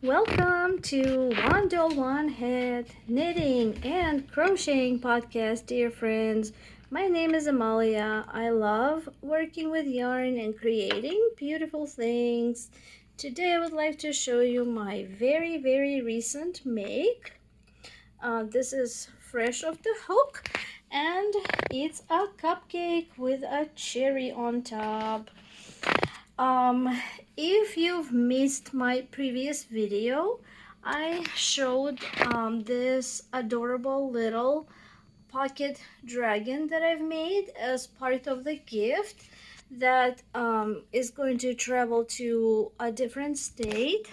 Welcome to One Doll One Head Knitting and Crocheting Podcast, dear friends. My name is Amalia. I love working with yarn and creating beautiful things. Today I would like to show you my very recent make. This is fresh off the hook and it's a cupcake with a cherry on top. Um, if you've missed my previous video, I showed this adorable little pocket dragon that I've made as part of the gift that is going to travel to a different state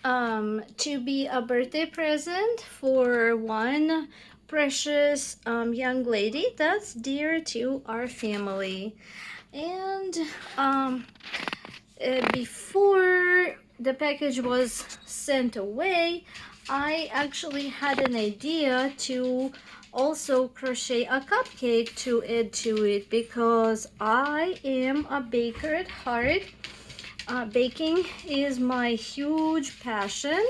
to be a birthday present for one precious young lady that's dear to our family. And before the package was sent away, I actually had an idea to also crochet a cupcake to add to it because I am a baker at heart. Baking is my huge passion.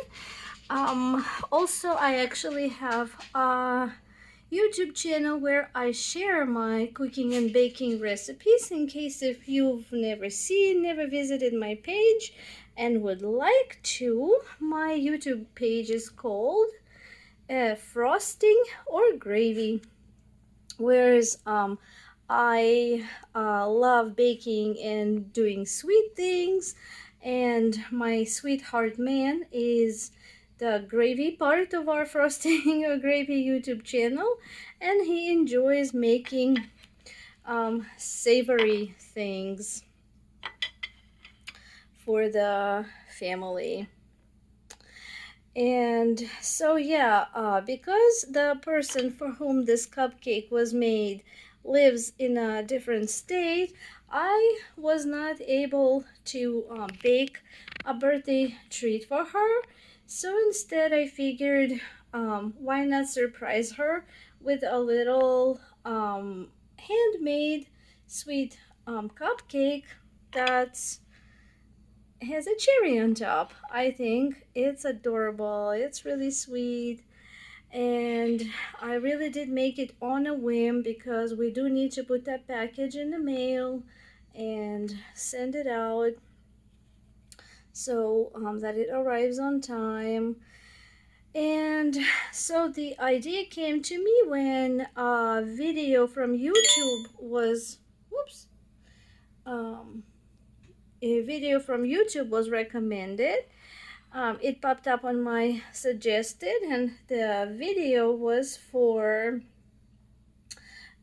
Also, I actually have a YouTube channel where I share my cooking and baking recipes in case if you've never visited my page and would like to. My YouTube page is called Frosting or Gravy, whereas I love baking and doing sweet things, and my sweetheart man is the gravy part of our Frosting or Gravy YouTube channel, and he enjoys making savory things for the family. And so yeah, because the person for whom this cupcake was made lives in a different state, I was not able to bake a birthday treat for her. So instead I figured, why not surprise her with a little handmade sweet cupcake that's has a cherry on top. I think it's adorable. It's really sweet. And I really did make it on a whim because we do need to put that package in the mail and send it out so that it arrives on time. And so the idea came to me when a video from YouTube was, whoops, a video from YouTube was recommended. It popped up on my suggested, and the video was for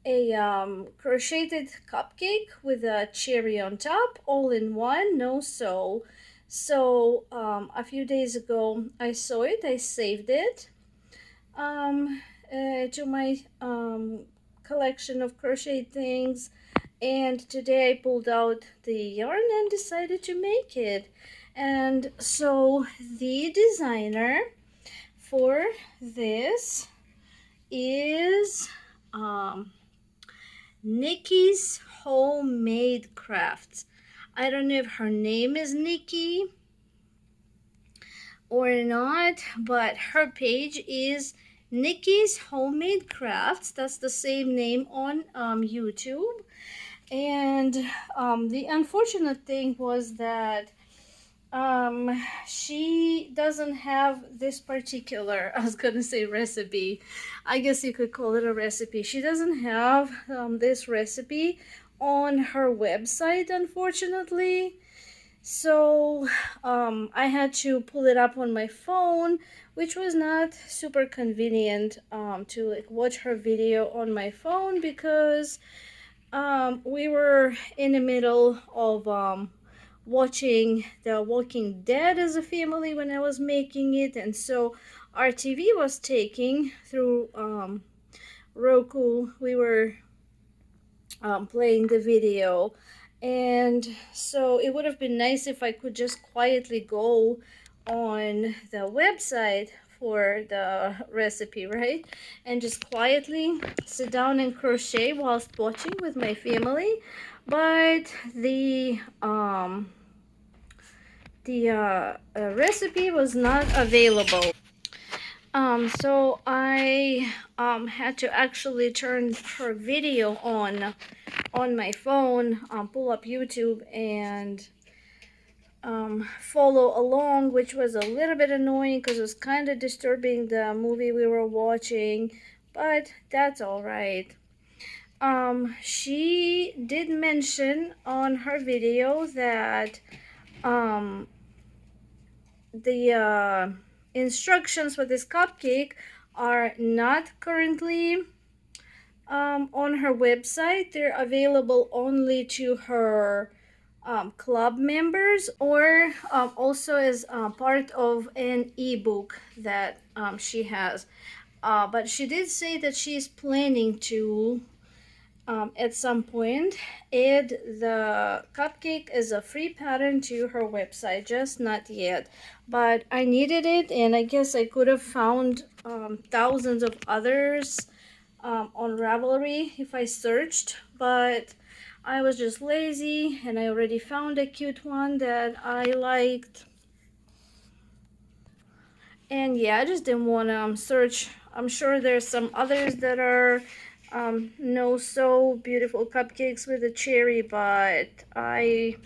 a crocheted cupcake with a cherry on top, all in one, no sew. So a few days ago I saw it, I saved it to my collection of crochet things, and today I pulled out the yarn and decided to make it. And so the designer for this is Nicki's Homemade Crafts. I don't know if her name is Nicki or not, but her page is Nicki's Homemade Crafts. That's the same name on YouTube. And the unfortunate thing was that she doesn't have this particular, I was gonna say recipe, I guess you could call it a recipe. She doesn't have this recipe on her website, unfortunately. So I had to pull it up on my phone, which was not super convenient to like watch her video on my phone because we were in the middle of watching The Walking Dead as a family when I was making it, and so our TV was taking through Roku. We were playing the video, and so it would have been nice if I could just quietly go on the website for the recipe, right, and just quietly sit down and crochet whilst watching with my family. But the the recipe was not available. So I had to actually turn her video on my phone, pull up YouTube and follow along, which was a little bit annoying because it was kind of disturbing the movie we were watching, but that's all right. She did mention on her video that the instructions for this cupcake are not currently on her website. They're available only to her club members, or also as part of an ebook that she has. But she did say that she's planning to at some point add the cupcake as a free pattern to her website, just not yet. But I needed it, and I guess I could have found thousands of others on Ravelry if I searched, but I was just lazy and I already found a cute one that I liked. And yeah, I just didn't want to search. I'm sure there's some others that are no so beautiful cupcakes with a cherry, but I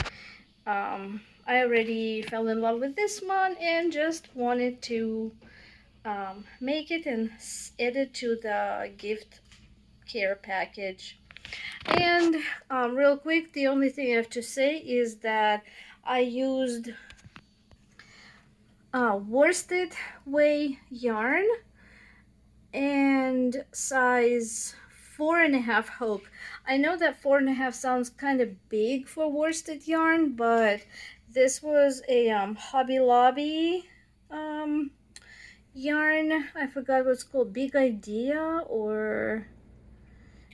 already fell in love with this one and just wanted to make it and add it to the gift care package. And real quick, the only thing I have to say is that I used worsted weight yarn and size 4.5 hook. I know that 4.5 sounds kind of big for worsted yarn, but this was a Hobby Lobby yarn. I forgot what's called, Big Idea, or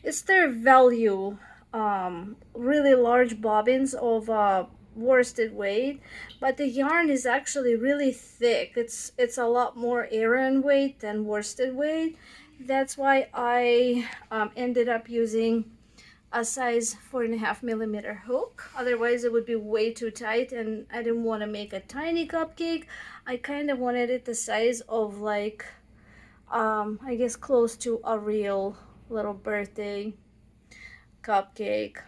it's their value really large bobbins of worsted weight, but the yarn is actually really thick. It's a lot more Aran weight than worsted weight. That's why I ended up using a size 4.5 millimeter hook. Otherwise it would be way too tight, and I didn't want to make a tiny cupcake. I kind of wanted it the size of like I guess close to a real little birthday cupcake.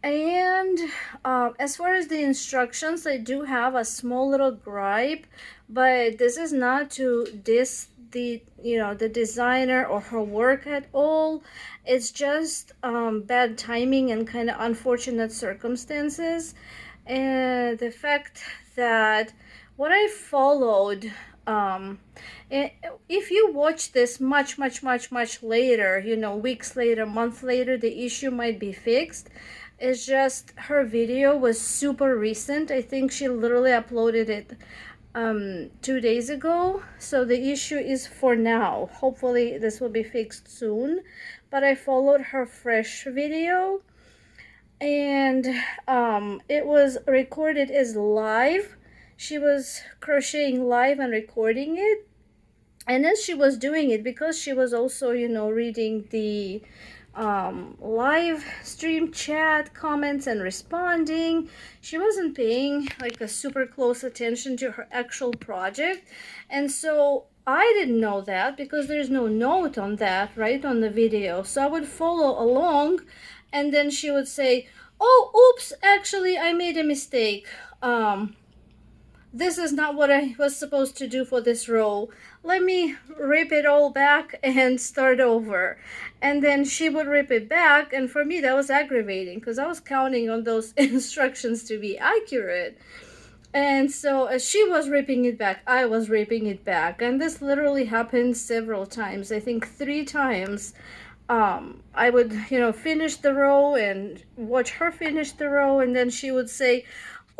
And as far as the instructions, I do have a small little gripe, but this is not to diss the the designer or her work at all. It's just bad timing and kind of unfortunate circumstances, and the fact that what I followed, if you watch this much later, weeks later, months later, the issue might be fixed. It's just her video was super recent. I think she literally uploaded it 2 days ago, so the issue is for now. Hopefully this will be fixed soon, but I followed her fresh video, and it was recorded as live. She was crocheting live and recording it, and as she was doing it, because she was also reading the live stream chat comments and responding, she wasn't paying like a super close attention to her actual project. And so I didn't know that because there's no note on that right on the video, so I would follow along, and then she would say, oh oops, actually I made a mistake, this is not what I was supposed to do for this row. Let me rip it all back and start over. And then she would rip it back, and for me that was aggravating because I was counting on those instructions to be accurate. And so as she was ripping it back, I was ripping it back, and this literally happened several times. I think 3 times. I would finish the row and watch her finish the row, and then she would say,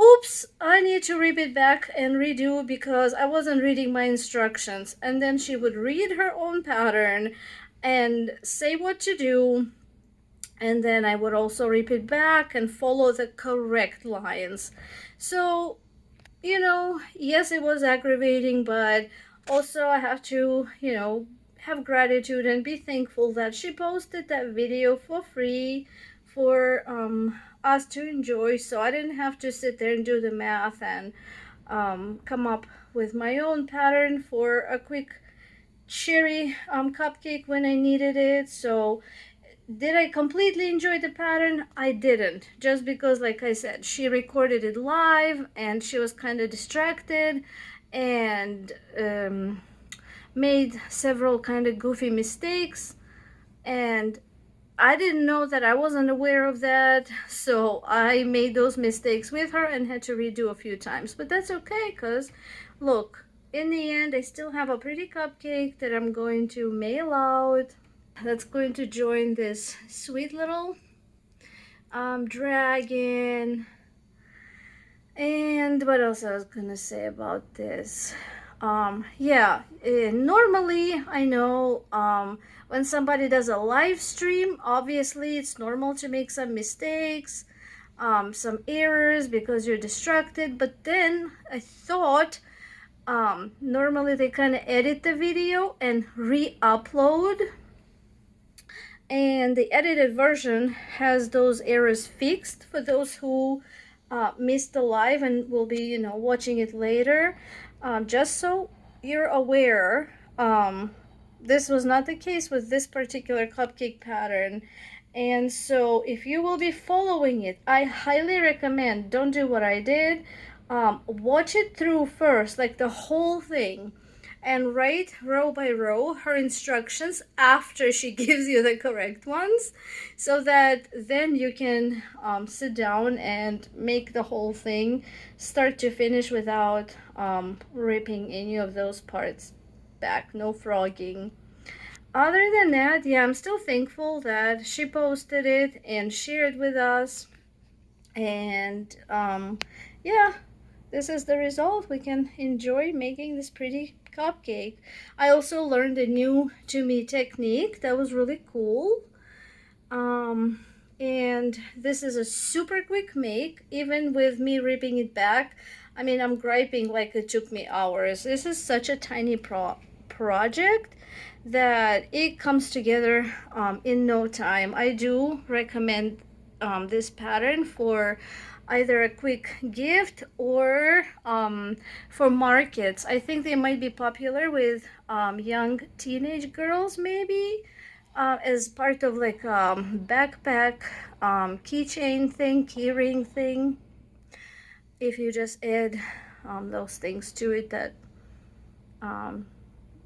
oops, I need to rip it back and redo because I wasn't reading my instructions. And then she would read her own pattern and say what to do, and then I would also rip it back and follow the correct lines. So yes, it was aggravating, but also I have to have gratitude and be thankful that she posted that video for free for us to enjoy, so I didn't have to sit there and do the math and come up with my own pattern for a quick cherry cupcake when I needed it. So did I completely enjoy the pattern? I didn't, just because, like I said, she recorded it live and she was kind of distracted and made several kind of goofy mistakes, and I didn't know that. I wasn't aware of that, so I made those mistakes with her and had to redo a few times. But that's okay, because look, in the end, I still have a pretty cupcake that I'm going to mail out. That's going to join this sweet little dragon. And what else I was gonna say about this? Yeah, normally I know when somebody does a live stream, obviously it's normal to make some mistakes, some errors because you're distracted. But then I thought normally they kind of edit the video and re-upload, and the edited version has those errors fixed for those who missed the live and will be, watching it later. Just so you're aware, this was not the case with this particular cupcake pattern. And so if you will be following it, I highly recommend, don't do what I did. Watch it through first, like the whole thing, and write row by row her instructions after she gives you the correct ones, so that then you can sit down and make the whole thing start to finish without ripping any of those parts back. No frogging. Other than that, yeah, I'm still thankful that she posted it and shared with us. And yeah, this is the result. We can enjoy making this pretty cupcake. I also learned a new to me technique that was really cool. And this is a super quick make, even with me ripping it back. I mean, I'm griping like it took me hours. This is such a tiny project that it comes together in no time. I do recommend this pattern for either a quick gift or for markets. I think they might be popular with young teenage girls, maybe as part of like a backpack keychain thing, keyring thing. If you just add those things to it that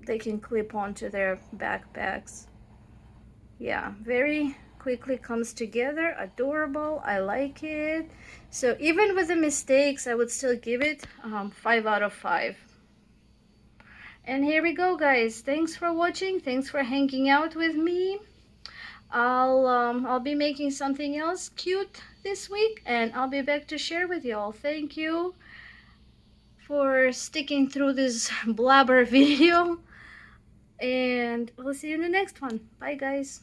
they can clip onto their backpacks. Yeah, very quickly comes together. Adorable. I like it. So even with the mistakes, I would still give it 5 out of 5. And here we go, guys. Thanks for watching. Thanks for hanging out with me. I'll be making something else cute this week, and I'll be back to share with y'all. Thank you for sticking through this blabber video, and we'll see you in the next one. Bye, guys.